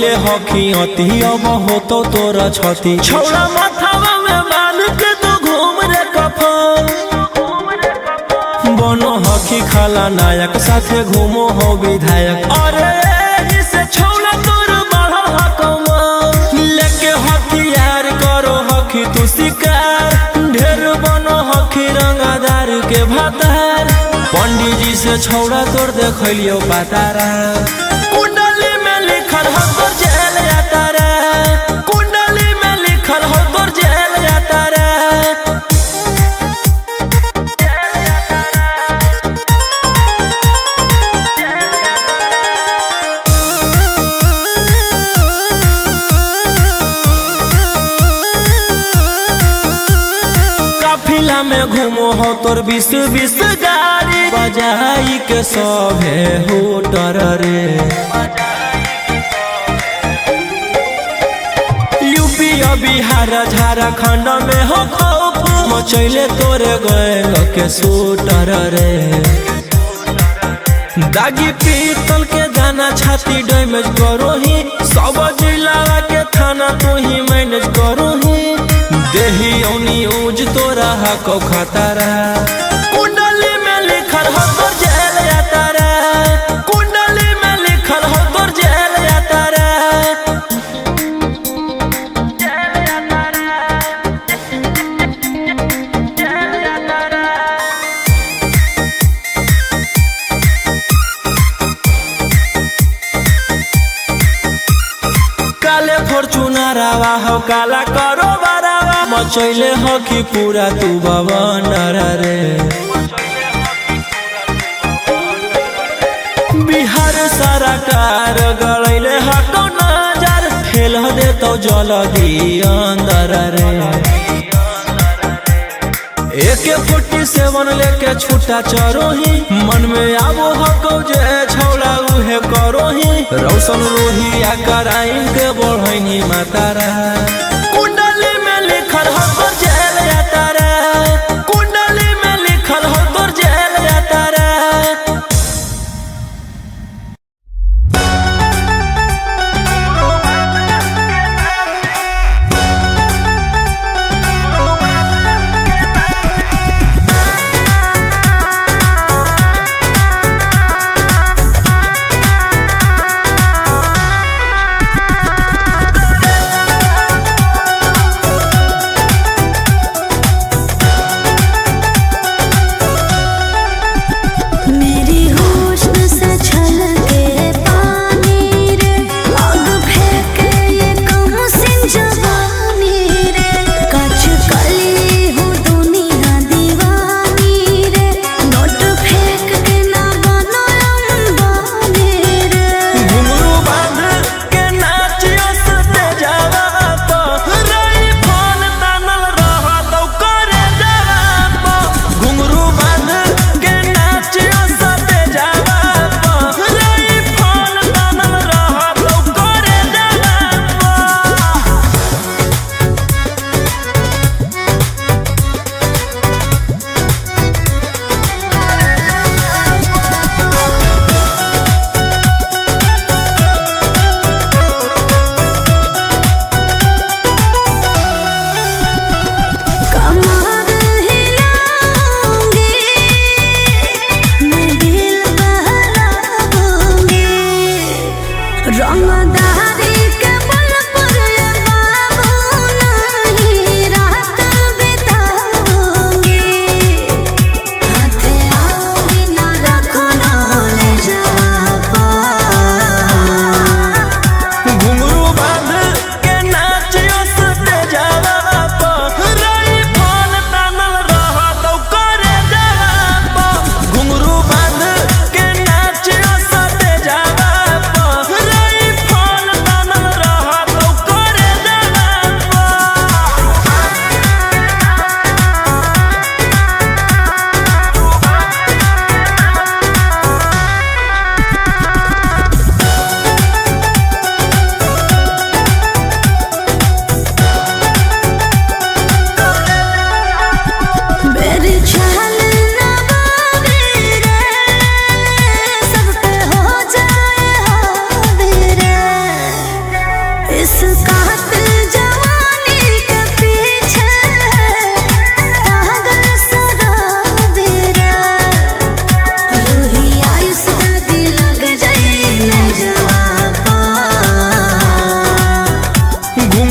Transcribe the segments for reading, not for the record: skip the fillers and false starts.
कैले हखी अति अब हो तो तोरा छती छौड़ा माथावा में बांध के तो घूम रे कफन बनो हखी खाला नायक साथे घूमो हो विधायक अरे जिसे छौड़ा तोर बढ़ल हकमा लेके हथियार करो हखी तू शिकार ढेर बनो हखी रंगादार के भातार पंडित जी से छौड़ा तोर देखलियो पातारा कुंडली में लिखल हो तोर जेल यातारा कुंडली में लिखल हो तोर जेल यातारा काफिला में घूमो हो तोर 20 गाड़ी बजाई के सभे होटर रे यूपी बिहार झारखंड में हो खौफ मचैले तोरे गैंग के शूटर रे दागी पीतल के दाना छाती डैमेज करो ही सब जिला के थाना तो ही मैनेज करो ही देही औनी ऊज तोरा हको खतरा कुंडली में लिखल हो तोर जेल यातारा कुंडली में लिखल हो तोर जेल यातारा काले फॉर्च्यूनर आवा हो काला करो बरावा मचैले हो कि पूरा तू बवनर रे बिहार सरकार गड़ैले हको नजर फेल दे तो जल्दी अंदर रे AK-47 लेके छूटा चरोही मन में आबो हको जे छौड़ा उहे करोही रौशन रोहिया कराइन के बढ़ैनी मातारा कुंडली में लिखल हो तोर जेल यातारा कुंडली में लिखल हो तोर जेल यातारा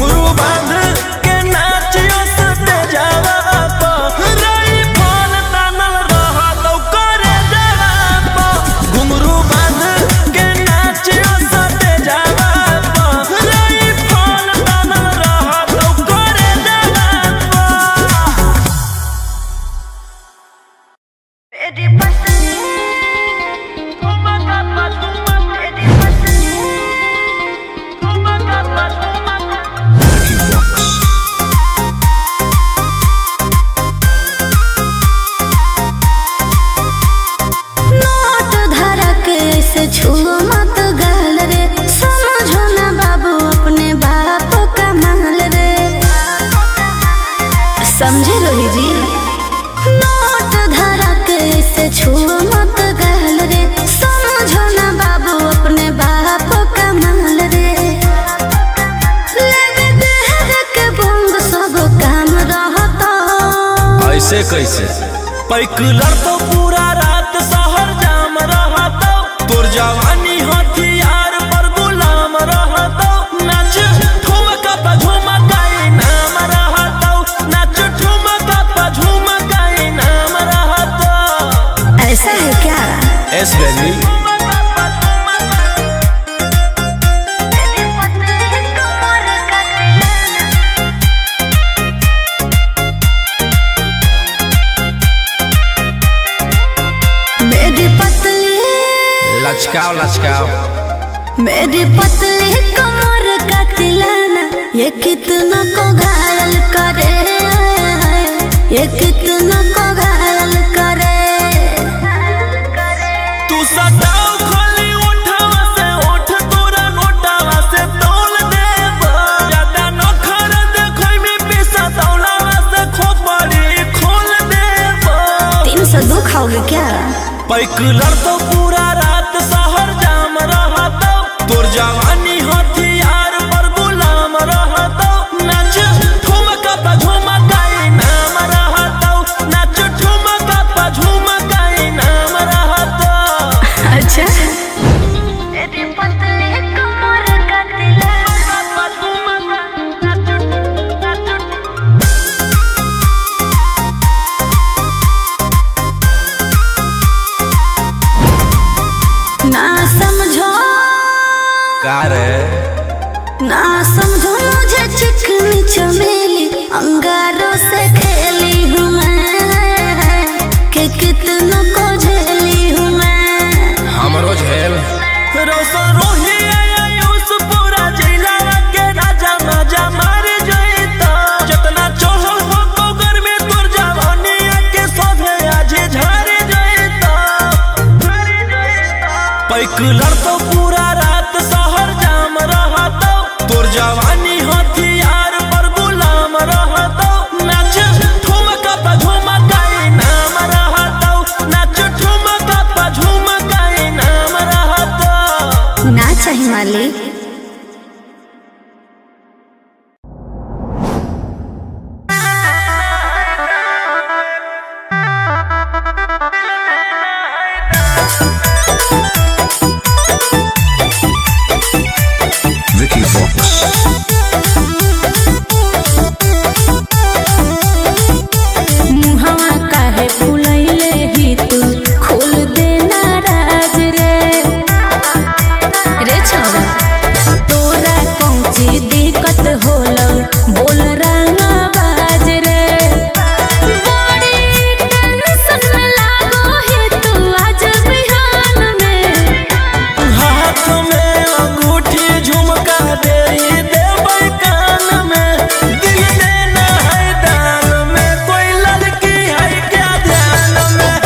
घुंघरू बांध के नाचियो सते जावा पर रई फल तानल रहत करे जावा पर घुंघरू बांध के नाचियो सते जावा पर रई फल तानल रहत करे जावा पर तेरी पसंद घुमा का पास घुमा तेरी पसंद घुमा का पास घुमा नोट धड़क से छुओ मत गाल रे समझो ना बाबू अपने बाप का माल रे समझे रोही जी नोट धड़क से छुओ मत गाल रे समझो ना बाबू अपने बाप का माल रे लेवे देहर के बंग सब काम रहता ऐसे कैसे पैकलर तो पूरा रात शहर जाम रहता तोर जवानी हथियार पर गुलाम रहता नाच ठुमका पे झुमकाई नाम रहता नाच ठुमका पे झुमकाई नाम रहता ऐसा है क्या एस बेबी मेरी पतली लचकाओ लचकाओ मेरी पतली कमर का तिलाना ये कितना को घायल करे ये कितना को घायल करे तू सटाओ खाली उठावा से उठ तोरा नोटावा से तौल देब ज्यादा नखर देखै में पैसा तौलावा से खोपड़ी खोल देब 302 खाओगे क्या पैकलर तो पूरा रात शहर जाम रहता तोर जवानी हथियार पर गुलाम रहता नाच ठुमका पे झुमकाई नाम रहता नाच ठुमका पे झुमकाई नाम रहता अच्छा मेरी पतली कमर का ना समझो का रे ना समझो मुझे चिकनी चमेली अंगारों से खेली हूँ मैं कि कितनों को झेली हूँ मैं हमरो झेल रोशन रोही आयुष पूरा जिला के राजा मजा मार जइता जितना चढ़ल हो कोगर में तोर जवानी के सोधे आज झाड़ जइता पैकलर तो पूरा रात शहर जाम रहता तोर जवानी हथियार पर गुलाम रहता नाच ठुमका पे झुमकाई नाम रहता नाच ठुमका पे झुमकाई नाम रहता ना चाहिए मालिक Vicky Fox. मुहवा काहे फुलैले ही तू खोल देना राज रे रे छोरा तोरा कौची दिक्कत होलो बोल रंगा बाज रे बड़ी टेंशन में लागो है तू आज बिहान में हाथ में अंगूठी झुमका दे देबै कान में दिल देना है दान में कोई लड़की है क्या ध्यान में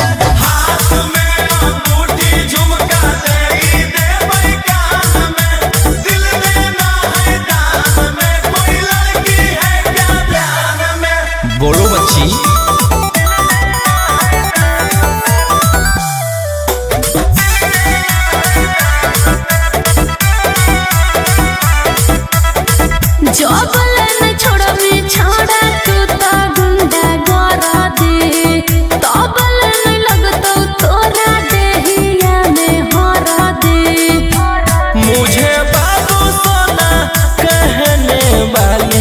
हाथ में अंगूठी झुमका दे देबै कान में दिल देना है दान में कोई लड़की है क्या ध्यान में बोलो बच्ची जबल न छोड़ा में छोड़ा तू तो गुंडा गोरा दे तबल न लगतो तोरा देहिया में हरा दे मुझे बाबू सोना कहने वाली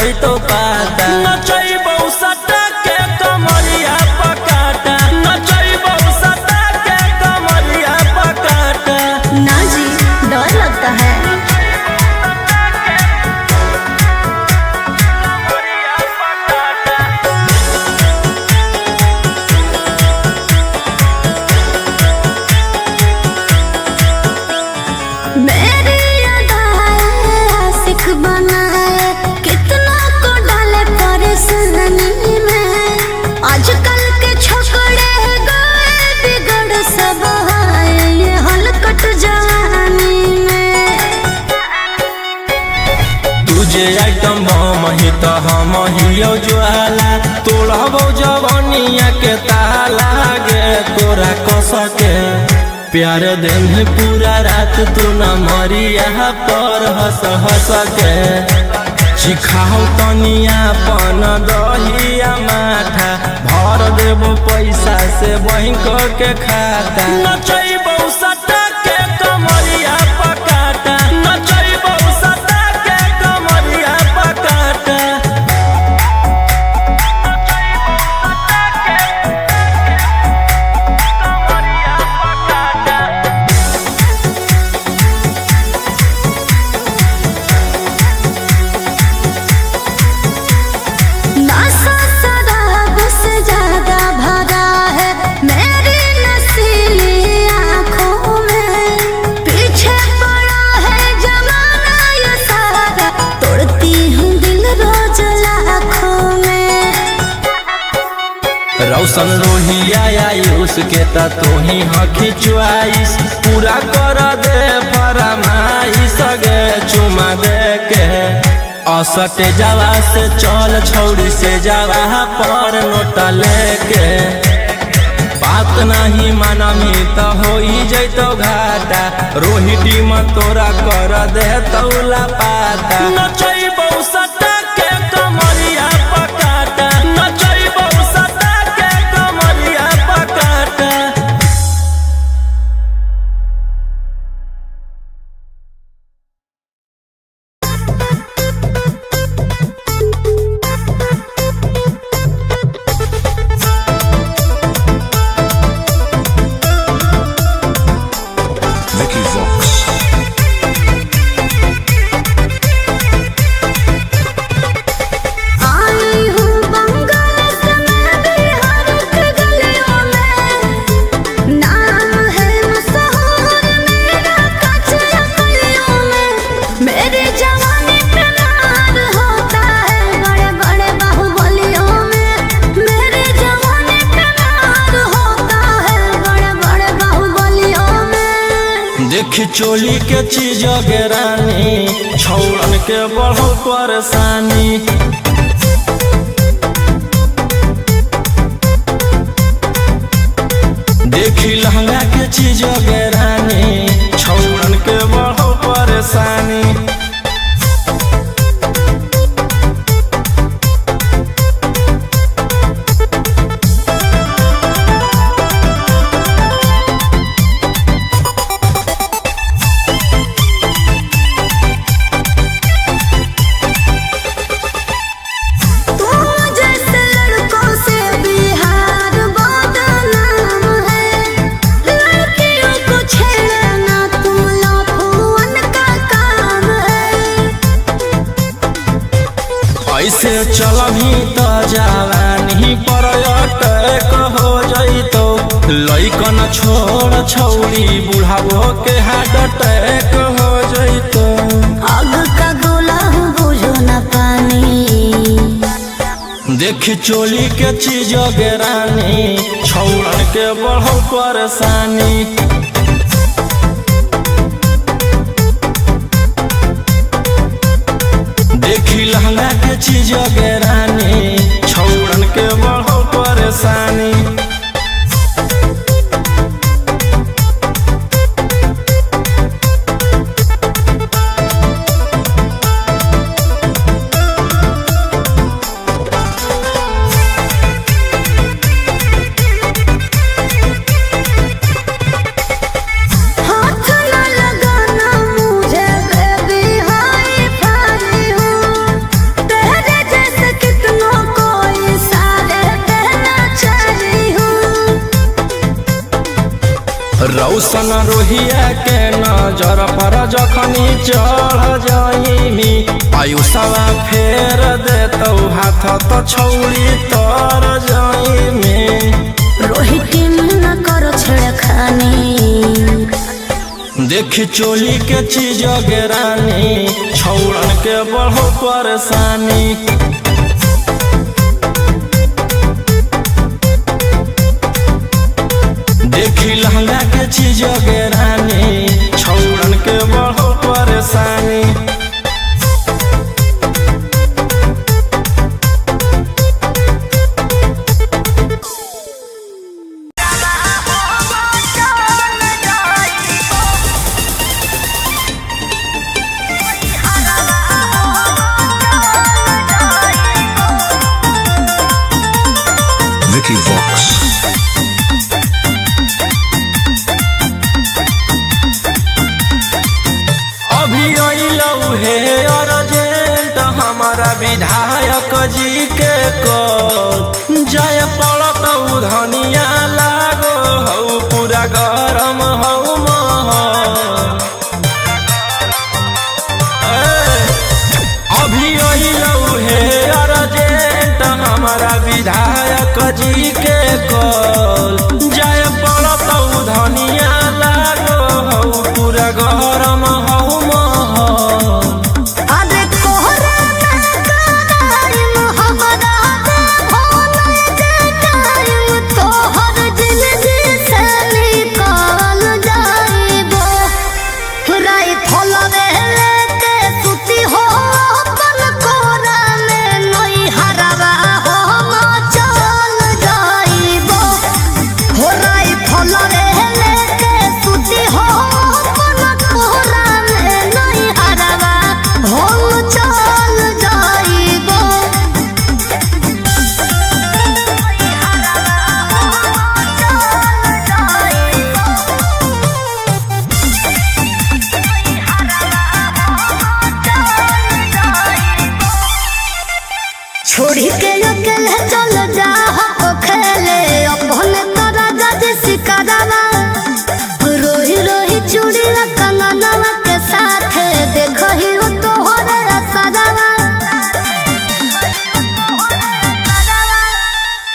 जैतो पाता नचैबौ सटा के कमरिया पकाटा नचैबौ सटा के कमरिया पकाटा। ना जी डर लगता है। मेरी अदाएं आशिक बनाए कितना को डाले परेशानी में। आजकल के छोकरे गए बिगड़ सब है ये हलकट जवानी में। तुझे आइटम बम ही तो हम हियो ज्वाला तोड़बो जवानिया के ताला गे तोरा कस के प्यार दिन पूरा रात तू न मरिया पर हंस हंस के सिखाओ तनिया पन दहिया माथा भर देबो पैसा से बैंक के खाता नचैबौ सटा के कमरिया पकाटा नचैबौ सटा के कमरिया पकाटा। नशा शराब से ज्यादा भरा है मेरी नशीली आँखों में। पीछे पड़ा है जमाना ये सारा तोड़ती हूँ दिल रोज लाखों में। रौशन रोहिया आयुष के ता तू ही हखी चुआइस पूरा कर दे फरमाइश गे चुमा दे के असटे जावा से चल छौड़ी से जावा पर नोट लेके बात नहीं मानमी तो हो जैतो घाटा रोहिटी में तोरा कर दे तौला पाता नचैबौ सटा के कमरिया पकाटा नचैबौ सटा के कमरिया पकाटा। Mickey Vox. आई हूँ बंगाल से मैं बिहार के गलियों में। नाम है मशहूर मेरा कचरा गलियों में। मेरे जवानी पे नार होता है बड़े बड़े बाहुबलियों में। मेरे जवानी पे नार होता है बड़े बड़े बाहुबलियों में। देखी चोली के चीज गे रानी छौड़न के बढ़ो परेशानी देखी लहंगा के चीज गे रानी छौड़न के बढ़ो परेशानी। तू जैसे लड़कों से बिहार बदनाम है। लड़कियों को छेड़ना तुम लफुअन का काम है। ऐसे चलभी तो जवानी पर अटैक हो जैतो लइकन छोड़ छौड़ी बुढ़ावो के हार्ट अटैक हो जैतो। आग का गोला हूँ बुझो न पानी। देखी चोली के चीज गे रानी छौड़न के बढ़ो परेशानी देखी लहंगा के चीज गे रानी छौड़न के बढ़ो परेशानी। हाथ न लगाना मुझे बेबी हाई फाई हूँ। तेरे रौशन रोहिया के नजर पर जखनी चढ़ जाइमी आयुषवा फेर देतौ हाथ तो छौड़ी तर जाइमी। रोहित न करो छेड़खानी देखी चोली के चीज गेरानी छौड़न के बढ़ो परेशानी। देखी लहंगा के चीज गेरानी छौड़न के बढ़ो परेशानी। Vicky Vox. हमारा विधायक जी के कल जय पड़त धनिया लागो हऊ पूरा गरम हऊ महल। अभी अइलऊ हे अर्जेंट हमारा विधायक जी के कल जय पड़त धनिया लागो हऊ पूरा गरम हऊ महल। छोड़ी के अकेले चल जा हो खेले अपने तोरा गज सिकरवा रोही रोही चूड़ी कंगनवा के साथ देखो ही हो तोहरे असरवा।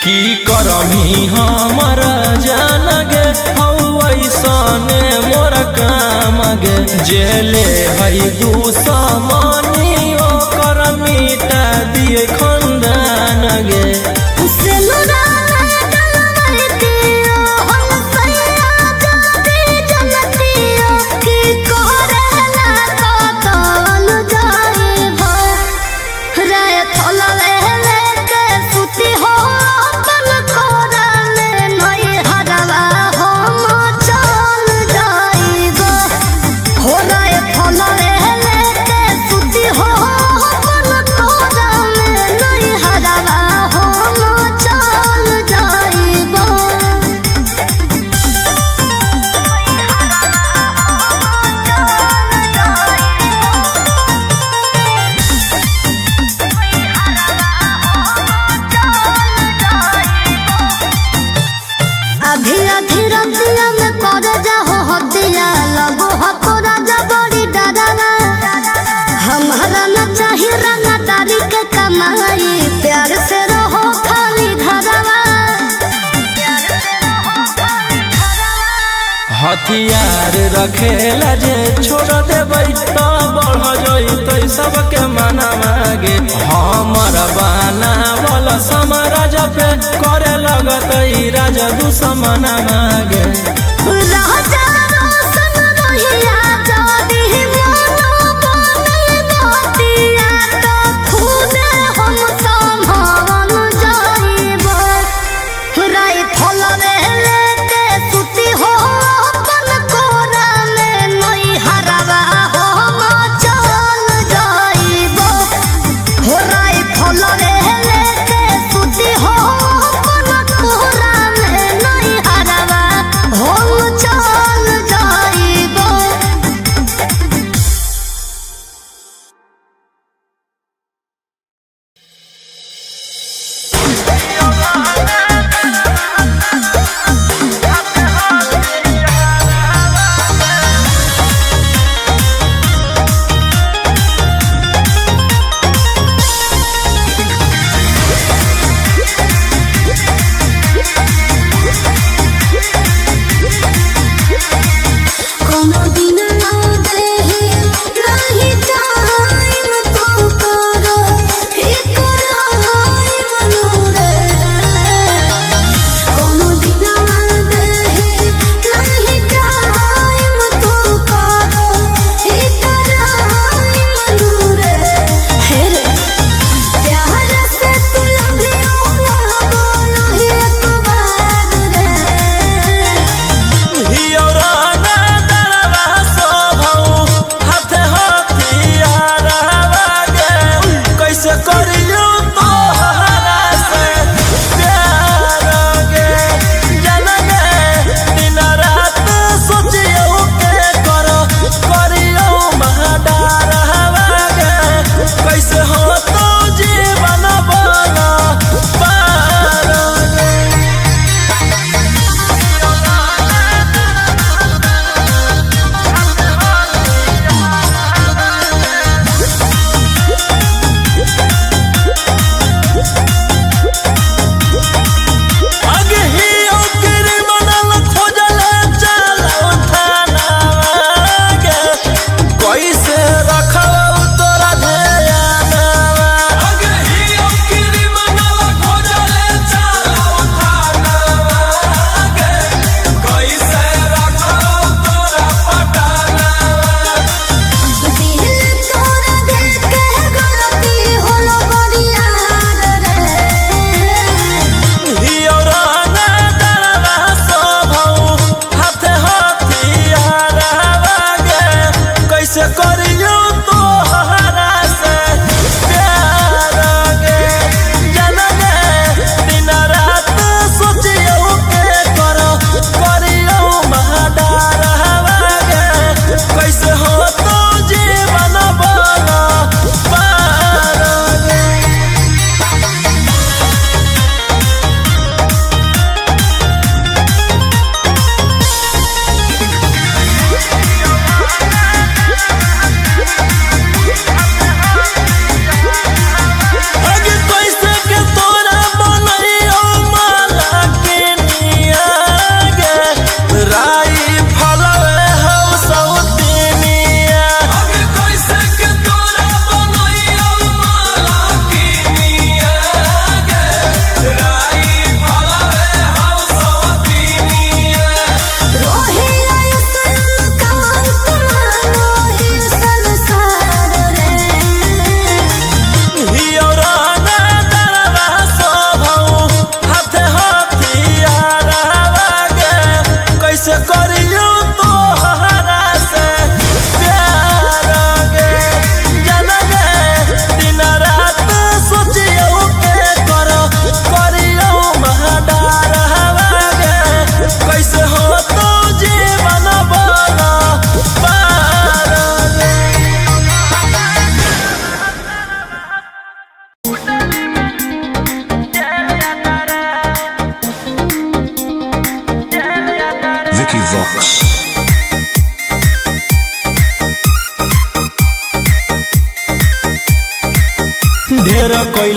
की करमी हमर जान गे हऊ ऐसने मोर काम गे जेले हई दुश्मनी ओकर मिटा दिए खंदान गे। हथियार रखेला जे छोड़ देबै तो बढ़ जइतै सबके मना मागे। हमर बाना वाला समाराज पे करे लगतै राजा दुश्मन मागे। चल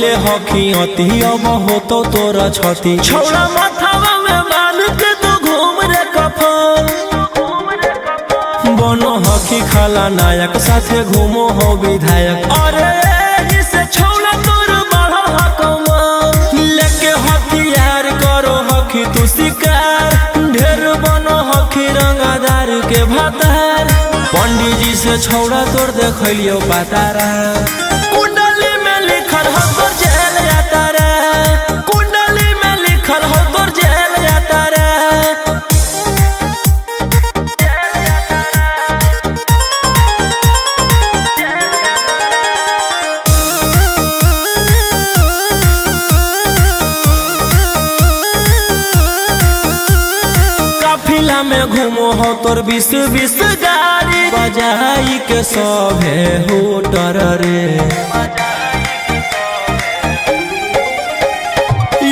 कैले हखी अति अब हो तो तोरा छती छौड़ा माथावा में बांध के तू घूम रे कफन बनो हखी खाला नायक साथे घूमो हो विधायक अरे जिसे छौड़ा तोर बढ़ल हकमा लेके हथियार करो हखी तू शिकार ढेर बनो हखी रंगादार के भातार पंडित जी से छौड़ा तोर देखलियो पातारा कुंडली में लिखल हो तोर जेल जाता रे कुंडली में लिखल हो तोर जेल जाता रे काफिला में घूमो हो तोर 20 गाड़ी बजाई के सभे होटर रे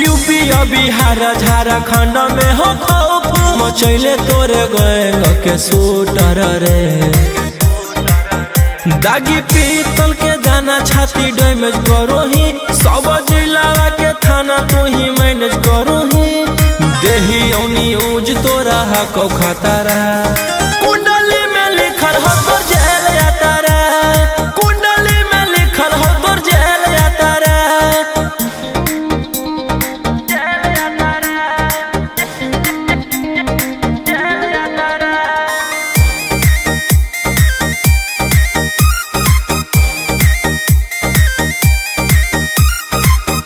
यूपी बिहार झारखंड में हो खौफ मचैले तोरे गैंग के शूटर रे दागी पीतल के दाना छाती डैमेज करो ही सब जिला के थाना तू ही मैनेज करो ही देही औनी ऊज तोरा हको खतरा कुंडली में लिखल हो तोर जेल जाता रे कुंडली में लिखल हो तोर जेल जाता रे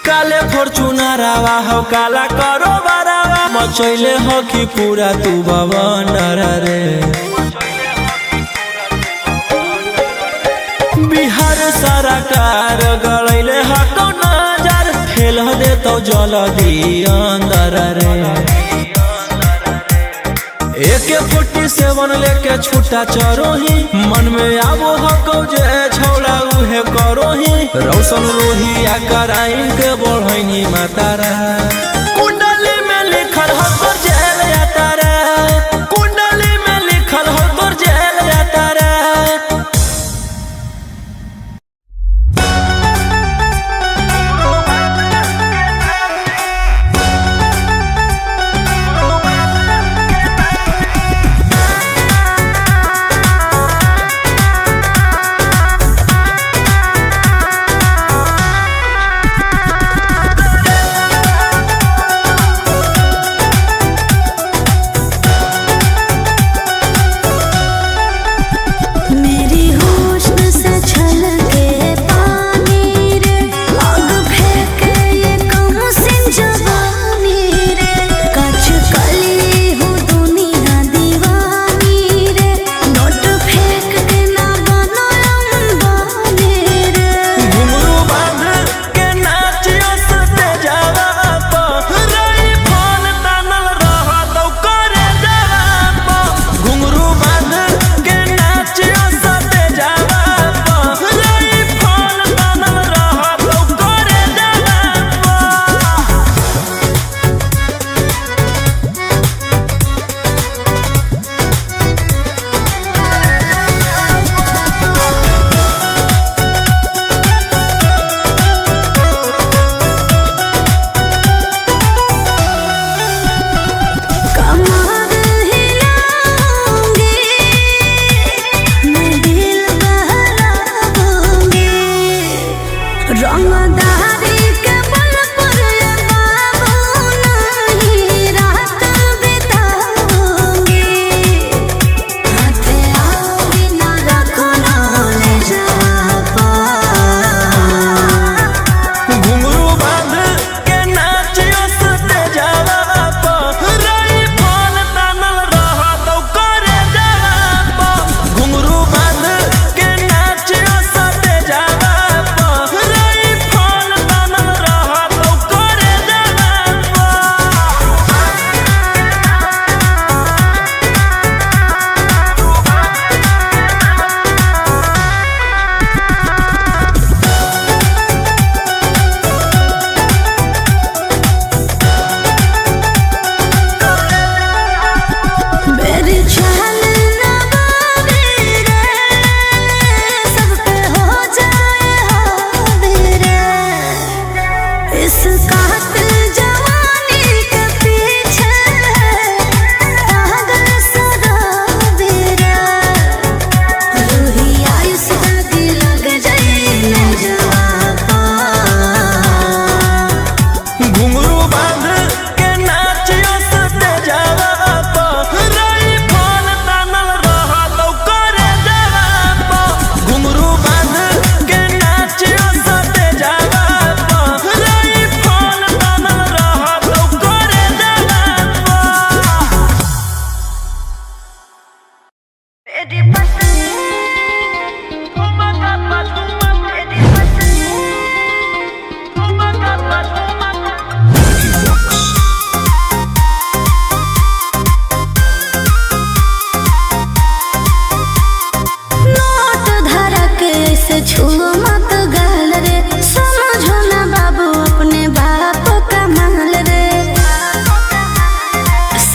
काले फॉर्च्यूनर आवा हो काला करो बरावा मचैले हो कि पूरा तू बवनर रे बिहार सरकार गलैले हको नजर फेल दे तो जल्दी अंदर रे AK-47 लेके छूटा चरोही मन में आबो हको जे छौड़ा उहे करोही रौशन रोही आ कराइन के बढ़ैनी मातारा कुंडली में लिखल हो तोर जेल जाता रे कुंडली में लिखल हो तोर जेल जाता रे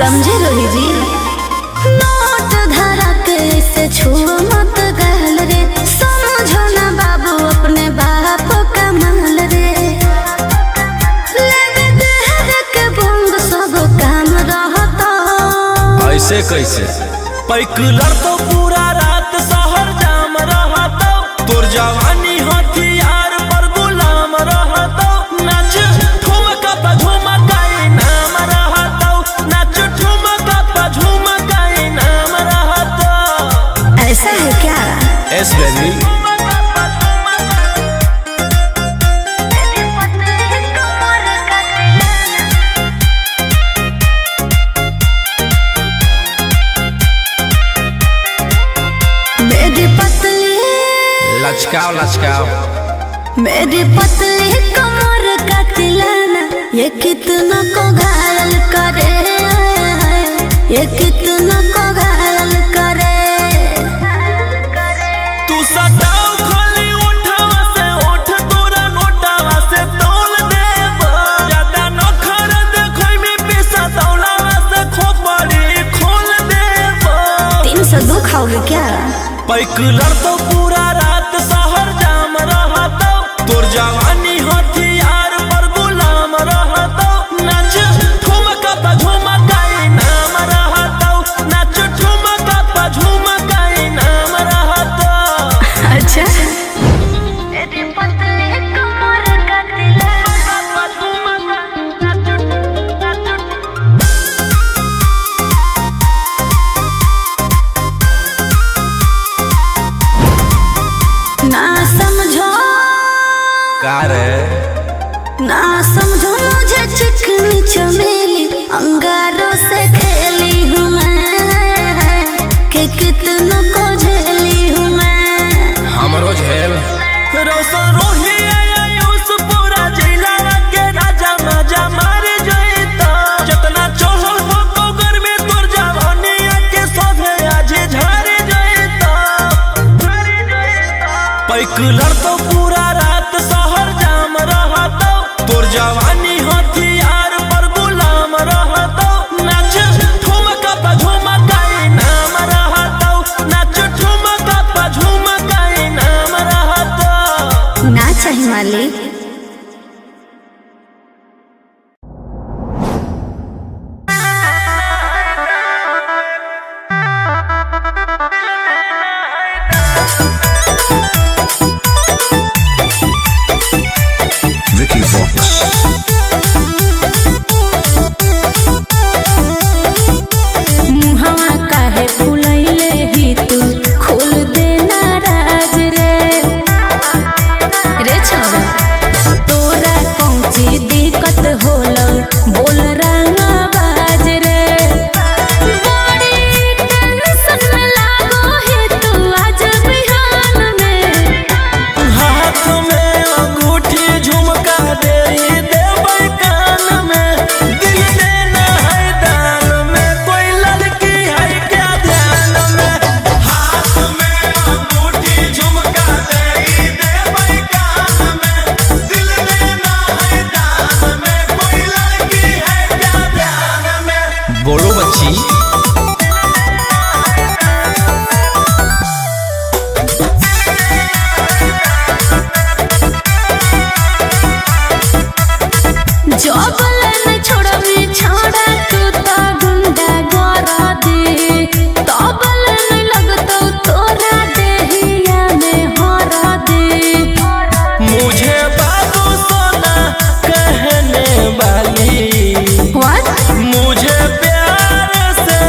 समझे रोही जी। नोट धरा के से छुओ मत गहल रे, समझो ना बाबू अपने बाप का माल रे। लेवे देहर के बंग सब काम रहता। ऐसे कैसे पैकलर तो पूरा रात शहर जाम रहता, तोर जवानी हथियार पर गुलाम रहता। नाच ठुमका पे झुमका नाम रहता, नाच ठुमका पे झुमका नाम रहता। ऐसा है क्या? एस बेबी लचकाओ लचकाओ मेरी पतली कमर का तिलाना, ये कितना को घायल करे, ये कितना को घायल करे। तू सटाओ खाली उठावा से उठ, तोरा नोटावा से तौल देब। ज्यादा नखर देखै में पैसा तौलावा से खोपड़ी खोल देब। 302 खाओगे क्या? पैकलर तो पूरा रात शहर जाम रहता, तोर जवानी हथियार पर गुलाम रहता। नाच ठुमका पे झुमका नाम रहता, नाच ठुमका पे झुमका नाम रहता। अच्छा मेरी पतली कमर का तिलाना, ना समझो का रे ना समझो मुझे चिकनी चमेली, अंगारों से खेली हूँ मैं, कि कितना को झेली हूँ मैं। हमरो झेल रोशन रोही आयुष पूरा जिला के राजा मजा मार जइता। जितना चढ़ल हो कोगर में तोर जवानी के सभे आज झाड़ जइता। पैकलर तो पूरा रात शहर जाम रहता, तोर जवानी हथियार पर गुलाम रहता। नाच ठुमका पे झुमका नाम रहता, नाच ठुमका पे झुमका नाम रहता। ना चाहिए मालिक। Vicky Vox. मुहवा काहे फुलैले ही तू खोल देना राज रे, रे छोरा तोरा कौची दिक्कत होला बोल रंगा बाज रे। बड़ी टेंशन में लागो है तू आज बिहान में। हाथ में अंगूठी झुमका दे देबै कान में, दिल देना है दान में, कोई लड़की है क्या ध्यान में। हाथ में अंगूठी झुमका दे देबै कान में, दिल देना है दान में, कोई लड़की है क्या ध्यान में। बोलो बच्ची जबल न छोड़बी छोड़ा तू तो गुंडा गोरा दे, तबल न लगतो तोरा देहिया में हरा दे। मुझे बाबू सोना कहने वाली, What? मुझे प्यार से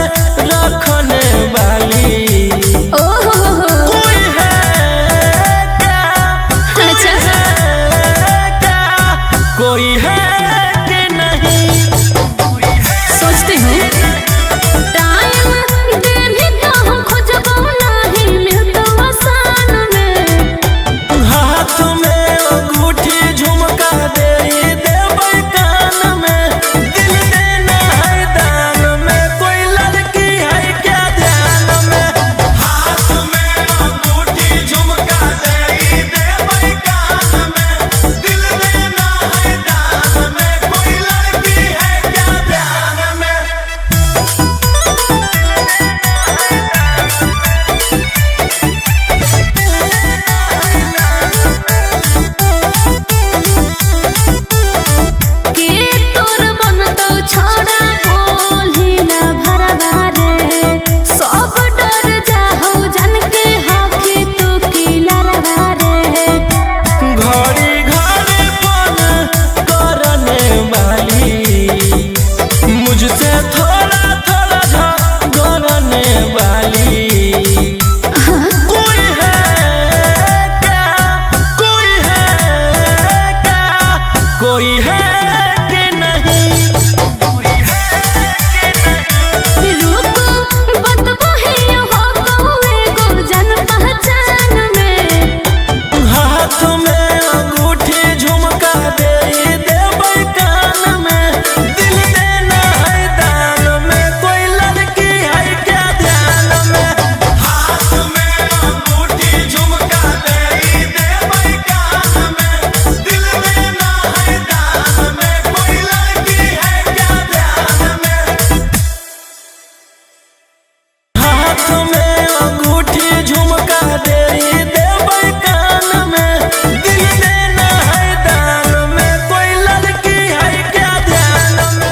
थोड़ा थोड़ा झगड़ने वाली कोई है क्या, कोई है क्या, कोई है कि नहीं, कोई है कि नहीं। रुको बतबो है हो कौए गो जान पहचान में। हाथ में अंगूठी झुमका दे देबै कान में, दिल देना है दान में, कोई लड़की है क्या ध्यान में। हाथ में अंगूठी झुमका दे देबै कान में, दिल देना है दान में, कोई लड़की है क्या ध्यान में। हाथ में अंगूठी झुमका दे देबै कान में, दिल देना है दान में, कोई लड़की है क्या ध्यान में।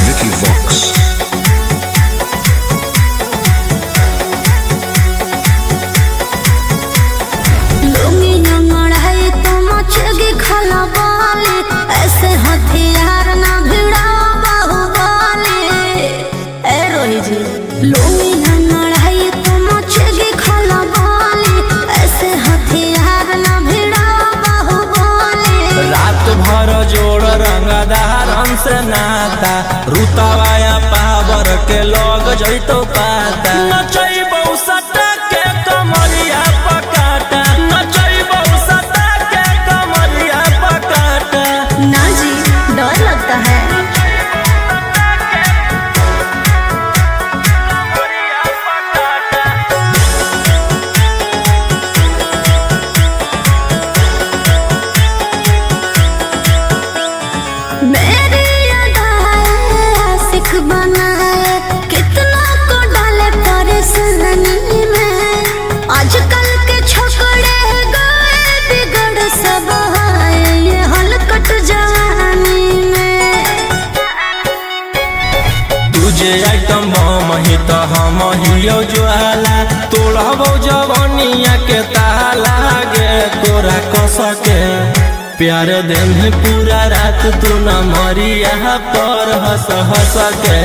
Vicky Vox. लुंगी नंगड़ाई तो मचेगी खलबली, ऐसे हथियार ना भिड़ाओ बाहुबली। ए रोही जी लुंगी नंगड़ाई तो मचेगी खलबली, ऐसे हथियार ना भिड़ाओ बाहुबली। रात भर जोड़ रंगदार हमसे नाता, रुतवाया पावर के लग जैतो पाता। नचैबौ सटा के कमरिया पकाटा, नचैबौ सटा के कमरिया पकाटा। ना जी डर लगता है। मेरी अदाएं आशिक बनाए, कितना को डाले परेशानी में। आजकल के छोकरे गए बिगड़ सब है ये हलकट जवानी में। तुझे आइटम बम ही तो हम हियो ज्वाला, तोड़बौ जवनिया के ताला गे तोरा कसके। प्यार दिन पूरा रात तू न मरिया पर हंस हंस के।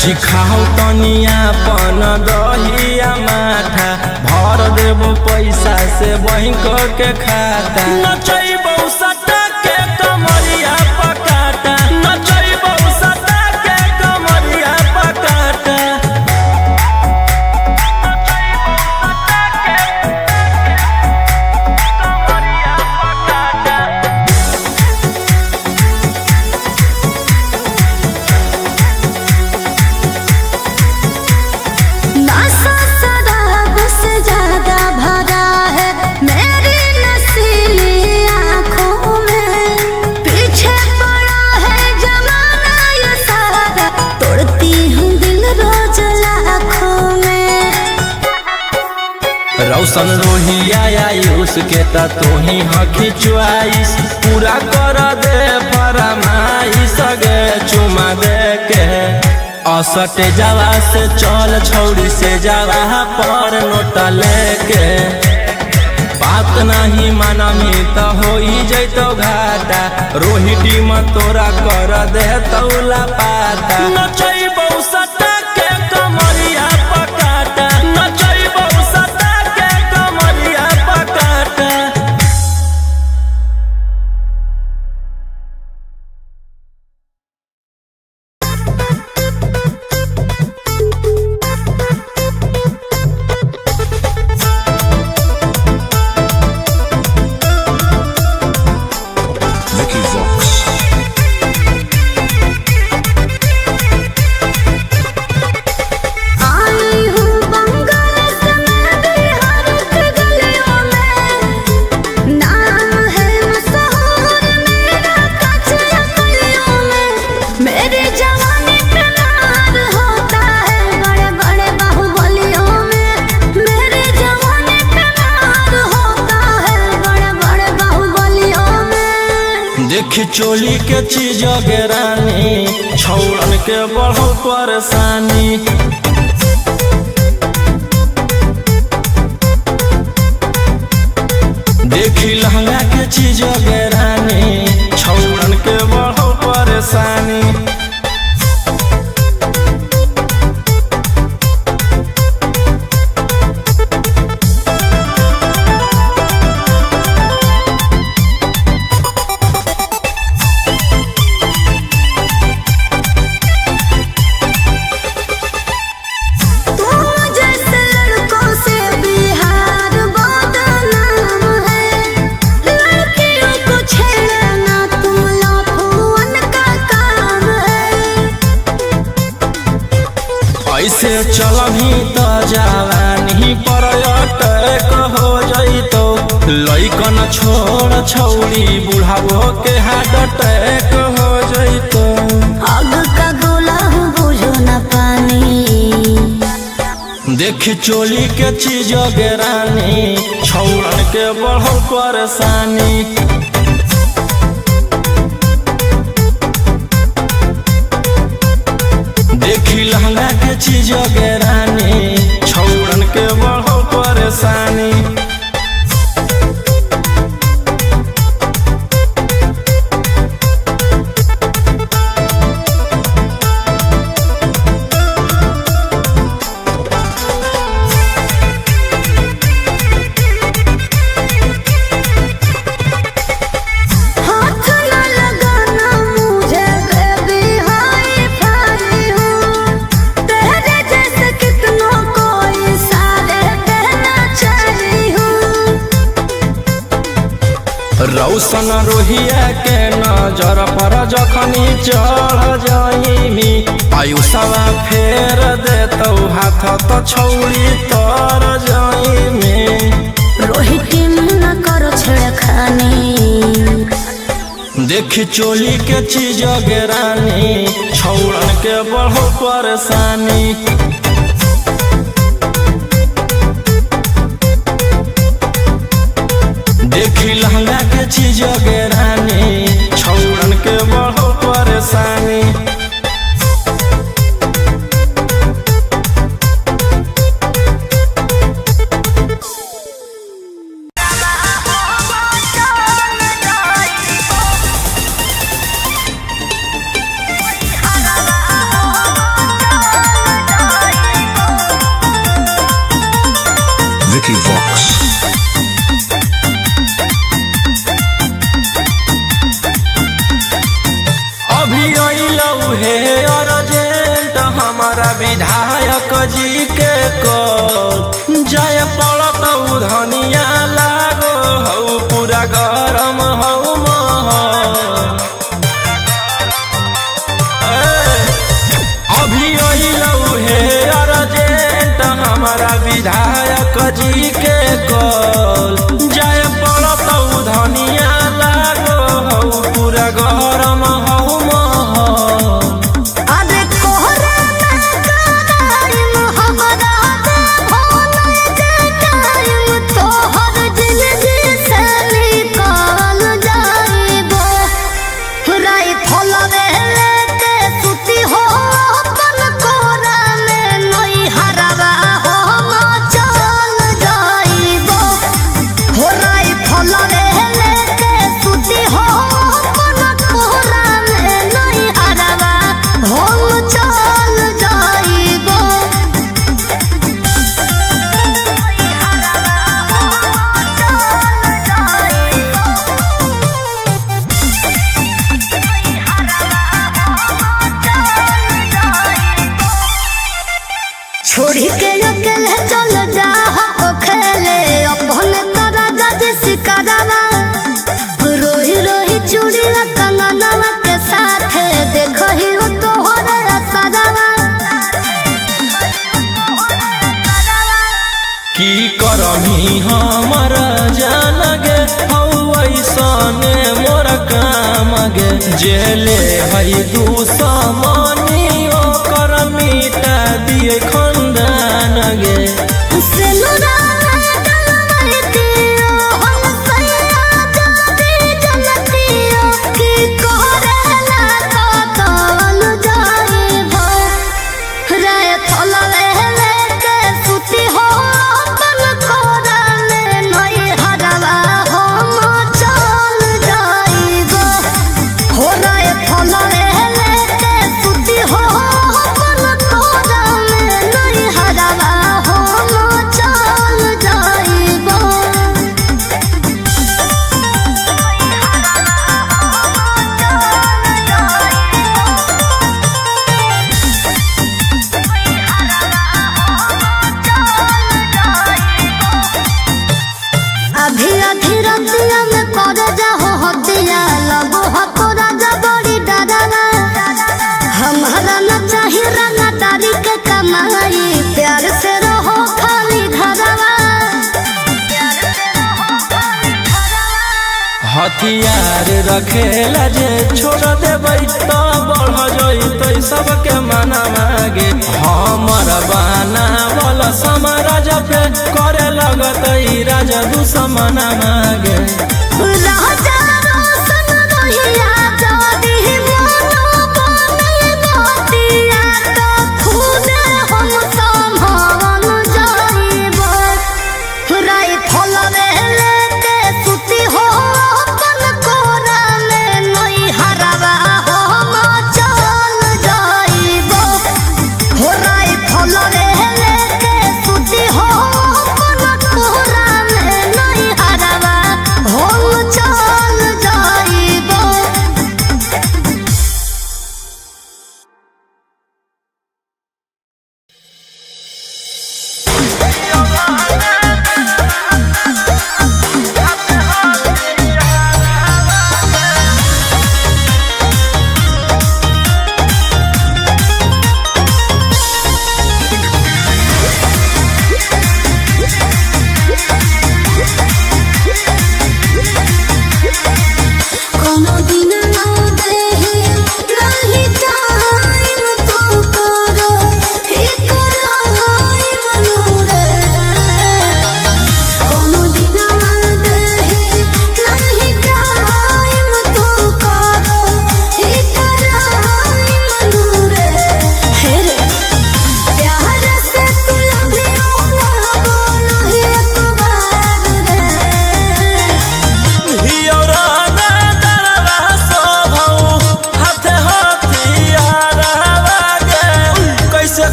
सिखाओ तनिया पन दहिया माथा, भर देबो पैसा से बैंक के खाता। नचैबौ सटा के कमरिया पकाटा, नचैबौ सटा के कमरिया पकाटा। नशा शराब से ज्यादा भरा है मेरी नशीली आँखों में। पीछे पड़ा है जमाना ये सारा, तोड़ती हूँ दिल रोज लाखों में। रौशन रोहिया आयुष के ता तू ही हकी च्वाइस, पूरा कर दे फरमाइश गे चुमा दे के। असटे जावा से चल छौड़ी से जावा पर नोट लेके। बात नहीं मानमी तो हो जैतो घाटा, रोहिटी में तोरा कर दे तौला पाता। नचैबौ सटा के कमरिया पकाटा, नचैबौ सटा के कमरिया पकाटा। Vicky Vox. आई हूँ बंगाल से मैं बिहार के गलियों में। नाम है मशहूर मेरा कचरा गलियों में। मेरी जवानी पे मार होता है बड़े बड़े बाहुबलियों में। मेरी जवानी पे मार होता है बड़े बड़े बाहुबलियों में। देखी चोली के चीज रानी, छौड़न के बढ़ो परेशानी। देखी लहंगा के चीज बेरानी छौड़न के बढ़ो परेशानी। ऐसे चलही तो जवानी पर अटैक हो जइतो, लइकन छोड़ छौड़ी बुढ़ावो के हार्ट अटैक हो जइतो। आग का गोला बुझो न पानी, देखी चोली के चीज गेरानी छौड़न के बढ़ो परेशानी। देखी लहंगा के चीज गेरानी छौड़न के बढ़ो परेशानी। रौशन रोहिया के नजर पर जखनी चढ़ जाइमी, आयुषवा फेर देतौ हाथ तो छौड़ी तर जाइमी। रोहित न करो छेड़खानी, देखी चोली के चीज गेरानी छौड़न के बढ़ो परेशानी। देखी लहंगा के चीज गेरानी छौड़न के बढ़ो परेशानी। Vicky Vox. विधायक जी के को जाय पड़त धनिया लागो हौ पूरा गरम हौ अभी अइलौ हे अर्जेंट हमारा विधायक जी के को जाय पड़त धनिया लागो हौ पूरा गरम हौ। छोड़ी के अकेले चल जा खेले अपने तारा जज सिकारा, रोही रोही चूड़ी कंगना के साथ देखो ही हो तो हो रे सदावा। की करमी हमर जान गे हौ ऐसने मोर काम गे, जेले है दुश्मनी ओकर मिटा दिए खंदान गे। सुती हो अपन कोरा में नई हरवा हो आधी आधी रतिया में कर जाओ हतिया लगो हको राजा बड़ी डरावा हमारा न चाहिए रंगदारी के कमाई प्यार से रहो खाली घरवा हथियार रखेला जे छोड़ देबै तो बढ़ जइतै सबके मना मागे हमर बना बोल समराज पे करे लगतै राजा दुश्मन मागे राजा रोशन रहिया जदी मनो बने गोतिया तो खुदे हम संभावन जाइबो राई फल लेके सुती हो अपन कोरा में नई हरवा हम चल जाइबो हो राई फल लेके सुती हो अपन कोरा में नई हरवा हम चल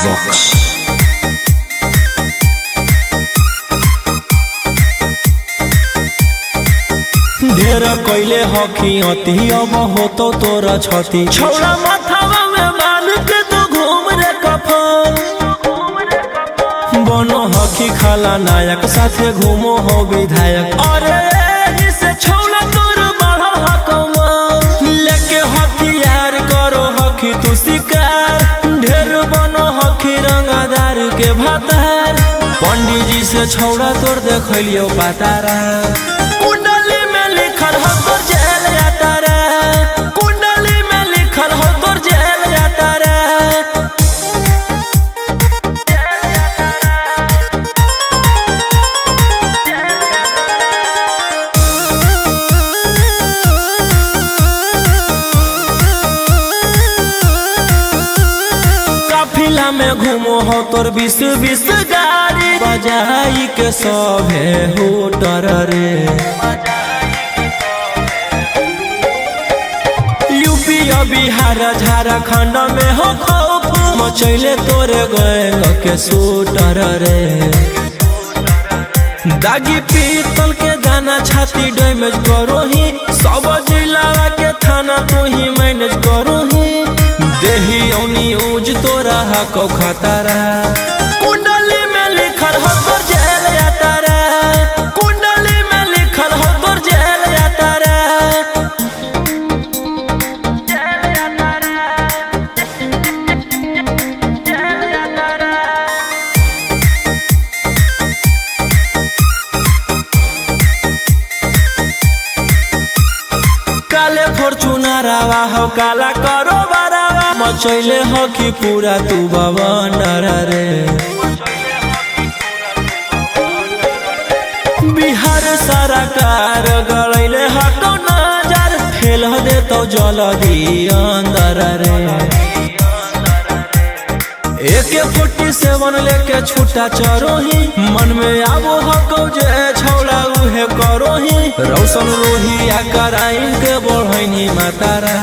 Vox. ढेर कैले हकी अति अब होतो तोरा छती छौड़ा माथावा में बांध के तो घूम रे कफन बनो हकी खाला नायक साथे घूमो हो विधायक अरे जिसे छौड़ा तोर बढ़ल हकमा लेके हथियार करो हकी तू शिकार ढेर बनो हकी रंगादार के भातार पंडित जी से छौड़ा तोर देखलियो पातारा कुंडली में लिखल हो तोर जेल जाता रे कुंडली में लिखल हो तोर जेल जाता रे काफिला में घूमो हो तोर 20-20 गाड़ी बजाई के सभे होटर रे यूपी बिहार झारखंड में हो खौफ मचैले तोरे गैंग के शूटर रे दागी पीतल के दाना छाती डैमेज करो ही सब जिला के थाना तू ही मैनेज करो ही देही औनी ऊज तोरा हको खतरा कुंडली में लिखल हो तोर जेल जाता रे कुंडली में लिखल हो तोर जेल जाता रे काले फॉर्चूनरवा हो काला करो बरावा मचैले हो कि पूरा तू बवंडर रे बिहार सरकार गड़ैले हटो नजर फेल दे तो जल्दी अंदर रे AK-47 लेके छूटा चरोही मन में आबो हको जे छौड़ा उहे करोही रौशन रोहिया कराइन के बढ़ैनी मातारा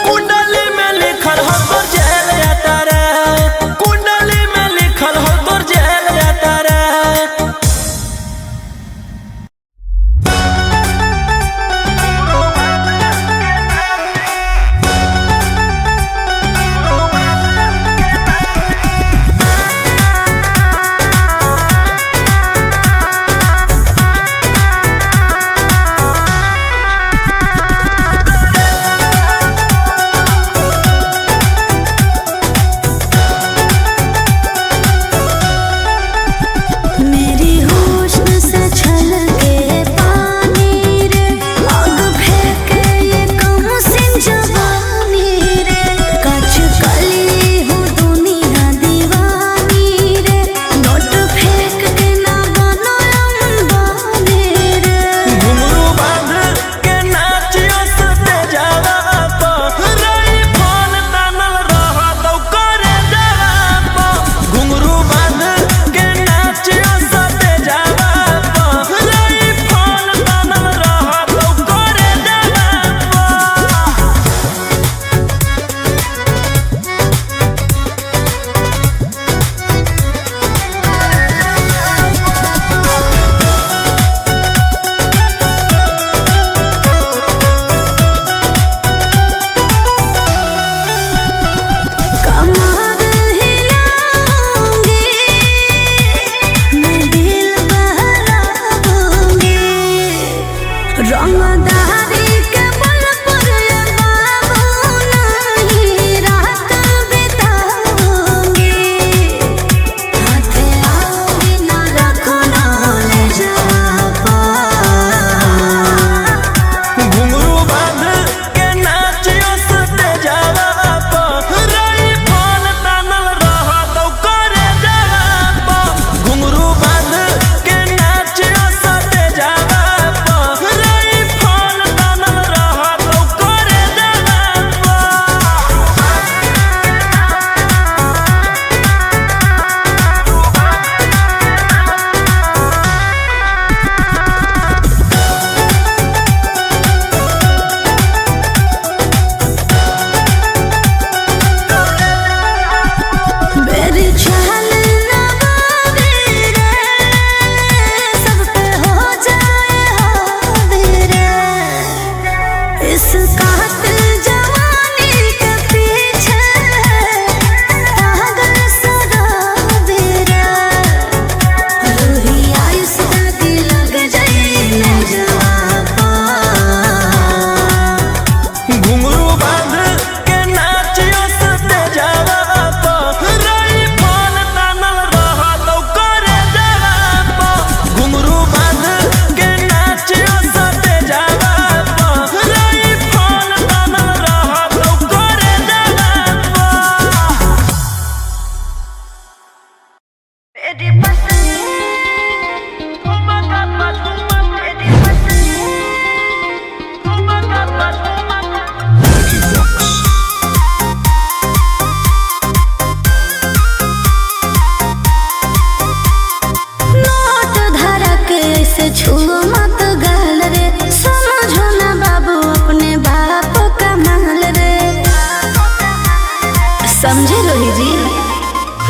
कुंडली में लिखल हो तोर जेल जाता रे कुंडली में लिखल हो तोर जेल जाता रे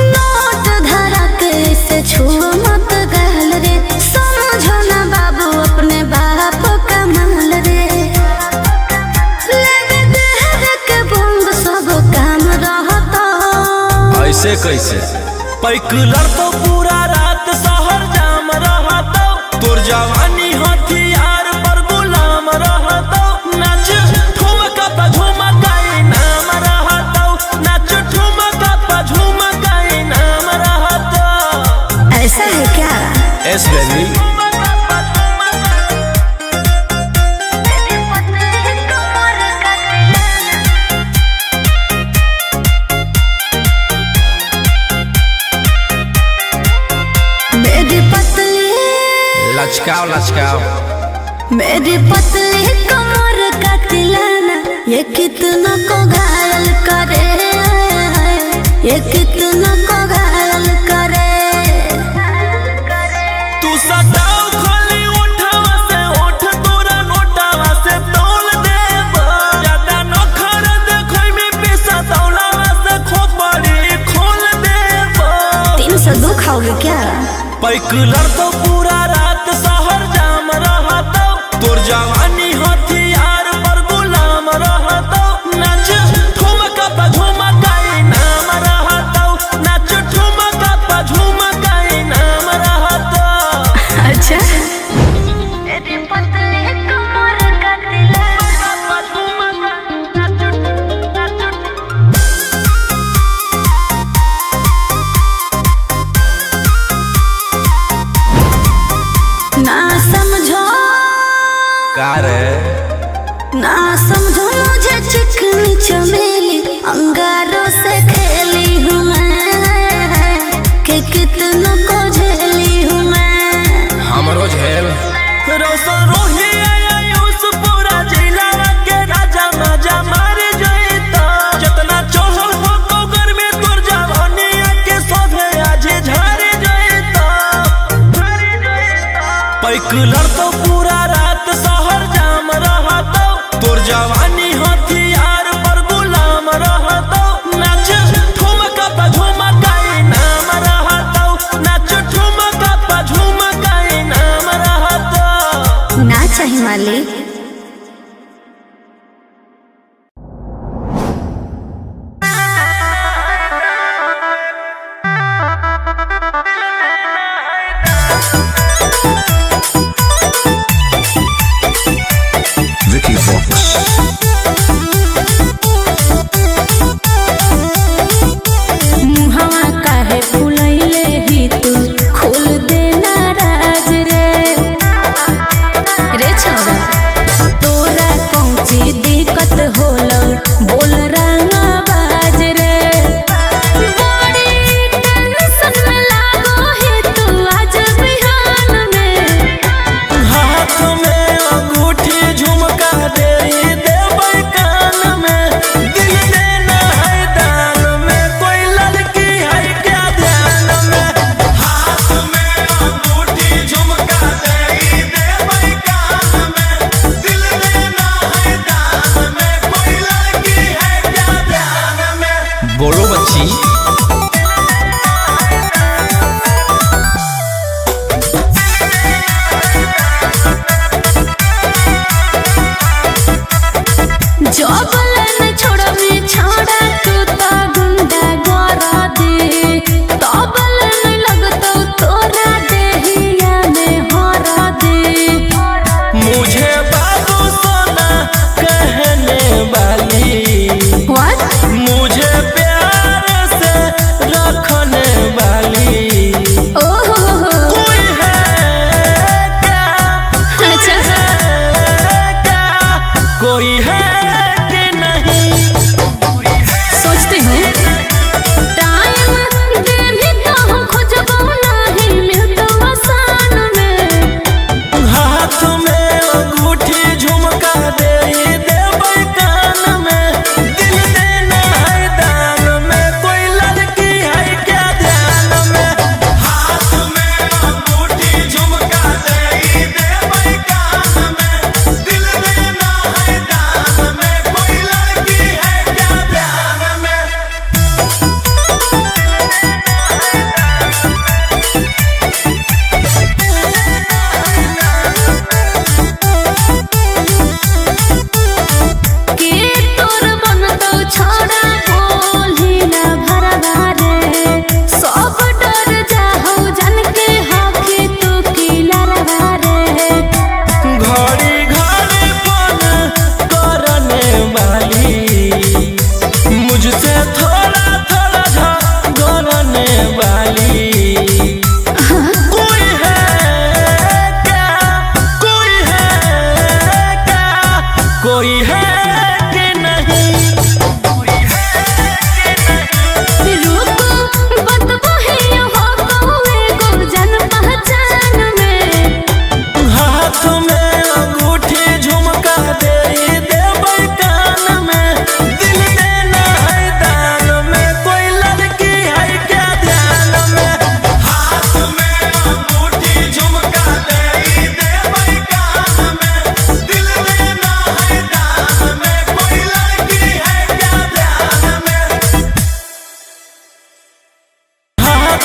नोट धरा के से छुआ मत गहल रे, समझो ना बाबू अपने बाप का माल रे। लगे देहर के बंद सब काम रहता। ऐसे कैसे पैकलर तो पूरा रात शहर जाम रहता, तोर जवानी हथियार पर गुलाम रहता। नाच ठुमका पा झुमका नाम रहता, नाच ठुमका पा झुमका नाम रहता। ऐसा है क्या? एस बेबी मेरी पतली लचकाओ लचकाओ, मेरी पतली कमर का तिलाना ये कितना को घायल करे, ये कितना को घायल करे। तू सताओ खाली उठावा से उठ तोरा नोटावा से तोल देब। ज्यादा नखर देखोई में पैसा तौलावा से खोपड़ी खोल देब। 302 खाओगे क्या? पैकलर तो पूरा रात शहर जाम रहता, तोर जवानी हथियार पर गुलाम रहता। नाच ठुमका पा झुमका नाम रहता, नाच ठुमका पा झुमका नाम रहता। अच्छा मेरी पतली कमर का तिलाना ना समझो, का रे ना समझो मुझे चिकनी चमेली अंगारों से खेली हूँ मैं, कि कितनों को झेली हूँ मैं। हमरो झेल रोशन रोही आयुष पूरा जिला के राजा मजा मार जइता। जितना चढ़ल हो कोगर में तोर जवानी के सोधे आज झर जइता। पैकलर तो पूरा रात शहर जाम रहता, तोर जवानी हथियार पर गुलाम रहता। नाच ठुमका पा झुमका नाम रहता, नाच ठुमका पा झुमका नाम रहता। ना चाहिए मालिक।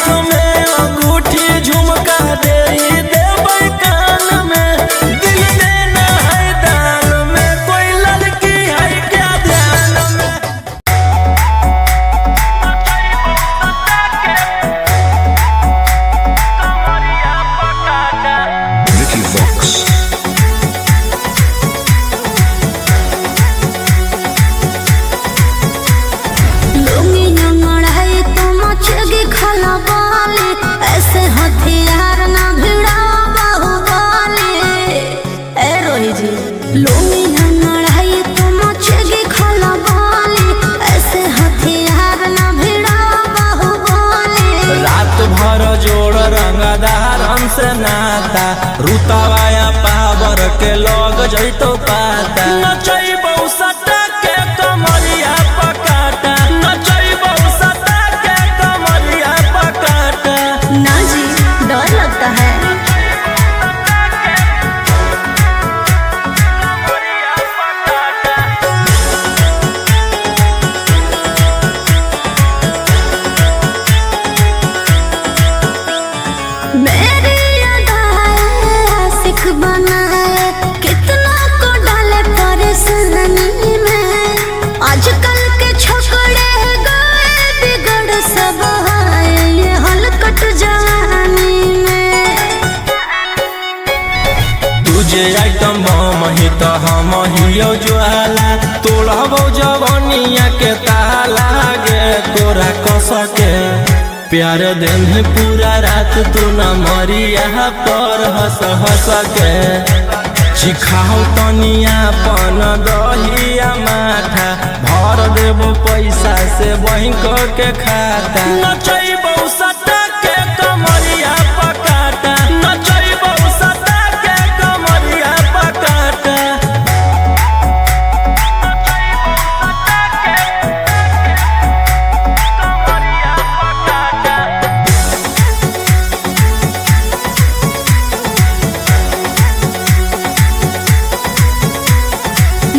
हाथ में अंगूठी झुमका दे देबै कान में, दिल देना है दान में, कोई लड़की है क्या ध्यान में। Vicky Vox. लुंगी नंगड़ाई तो मचगी खला बाले, ऐसे हथियार ना भिड़ा बाहुबली। ए रोही जी लुंगी नंगड़ाई तो मचगी खला बाले, ऐसे हथियार ना भिड़ा बाहुबली। रात भर जोड़ रंगदार हमसे नाता, रुतवाया पावर के लग जैतो पाता। नचैबौ सटा के कमरिया पकाटा, नचैबौ सटा के कमरिया पकाटा। ना जी डर लगता है। मेरी अदाएं आशिक बनाए, कितना को डाले परेशानी में। आजकल के छोकरे गए बिगड़ सब है, ये हलकट जवानी में। तुझे आइटम बम ही तो हम हियो ज्वाला, तोड़बौ जवनिया के ताला गे तोरा कस के। प्यार दिन पूरा रात तू न मरिया पर हंस हंस के। चिखाओ तनिया पन दहिया माथा, भर देबो पैसा से बैंक के खाता। नचैबौ सटा के कमरिया पकाटा, नचैबौ सटा के कमरिया पकाटा।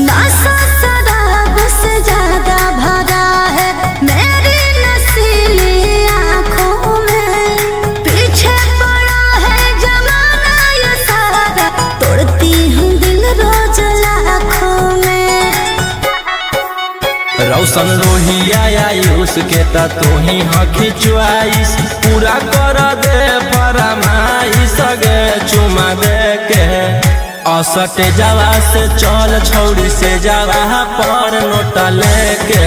नशा शराब से ज्यादा भरा है मेरी नशीली आँखों में। पीछे पड़ा है जमाना ये सारा, तोड़ती हूँ दिल रोज लाखों में। रौशन रोहिया आयुष के त तू ही हकी च्वाइस, पूरा कर दे फरमाइश गे चुमा दे के। असटे जावा से चल छौड़ी से जावा पर नोट लेके।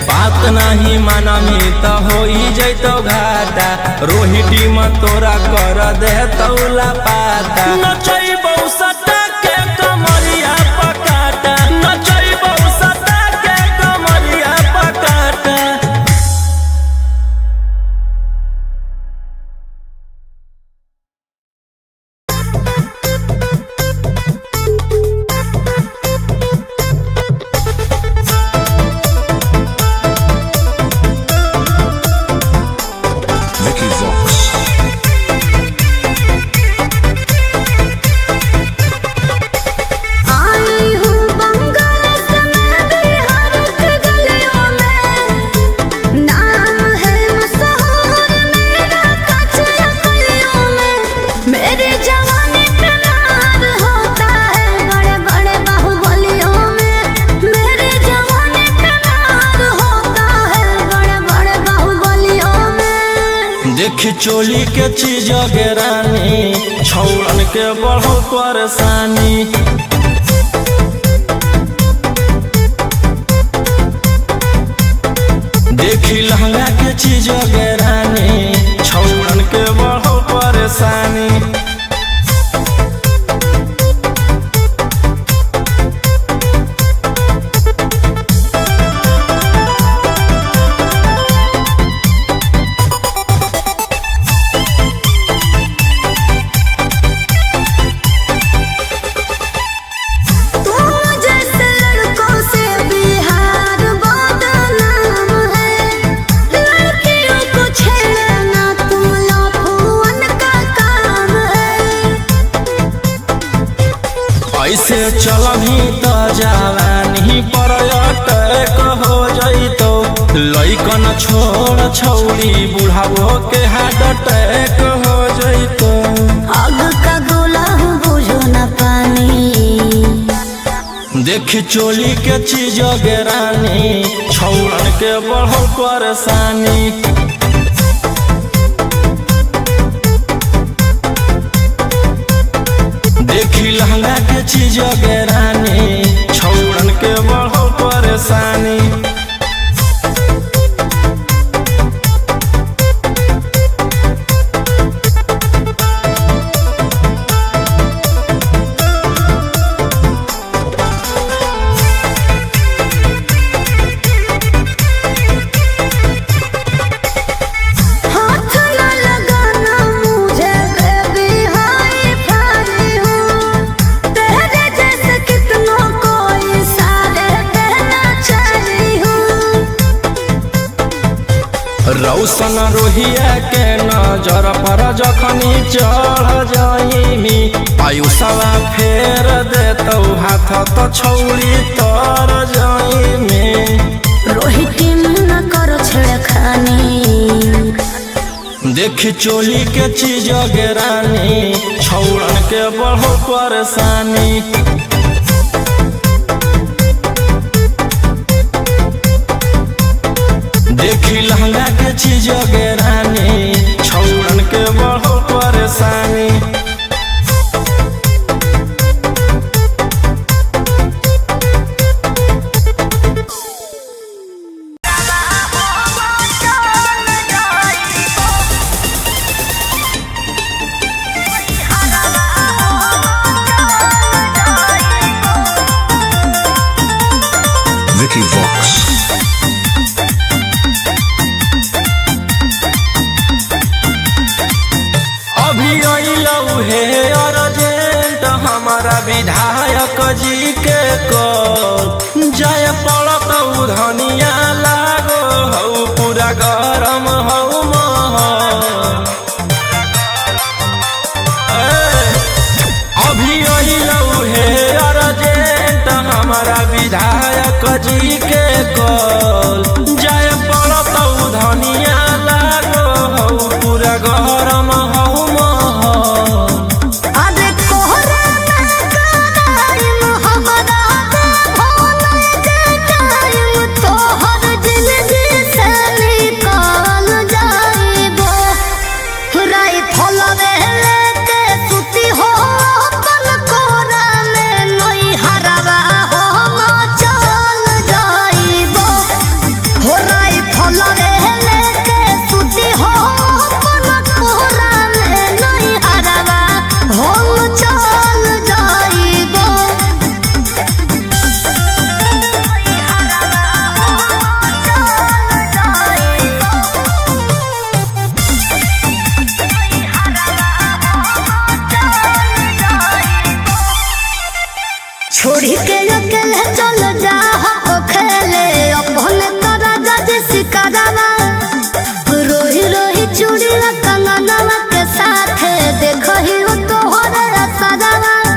बात नहीं मानमी तो हो जैतो घाटा, रोहिटी में तोरा कर दे तौला पाता। नचैबौ सटा के कमरिया पकाटा, नचैबौ सटा के कमरिया पकाटा। Vicky Vox. आई हूँ बंगाल से मैं बिहार के गलियों में। नाम है मशहूर मेरा कचरा गलियों में। मेरे जवानी पे नार होता है बड़े बड़े बाहुबलियों में। मेरे जवानी पे नार होता है बड़े बड़े बाहुबलियों में। देखी चोली के चीज गे रानी, छौड़न के बढ़ो परेशानी। देखी लहंगा के चीज गे रानी, छौड़न के बढ़ो परेशानी। ऐसे चलही त जवानी पर अटक हो जइतो, लइकन छोड़ छौड़ी बुढ़ावो के हार्ट अटैक हो जैतो। आग का गोला हूँ बुझो न पानी। देखी चोली के चीज गेरानी छौड़न के बढ़ो परेशानी। देखी लहंगा के चीज गेरानी छौड़न के बढ़ो परेशानी। हाथ न लगाना मुझे बेबी हाई फाई हूँ। तेरे जैसे कितनों को इशारे कहना चाही हूँ। रौशन रोहिया के नजर पर जखनी चढ़ जाइमी आयुषवा फेर देतौ हाथ तो छौड़ी तर जाइमी। रोहित न करो छेड़खानी। देखी चोली के चीज गेरानी छौड़न के बढ़ो परेशानी। देखी लहंगा के चीज गेरानी छौड़न के बढ़ो परेशानी। Vicky Vox. अभी अइलौ हे अर्जेंट हमारा विधायक जी के कॉल। जाय पड़त धनिया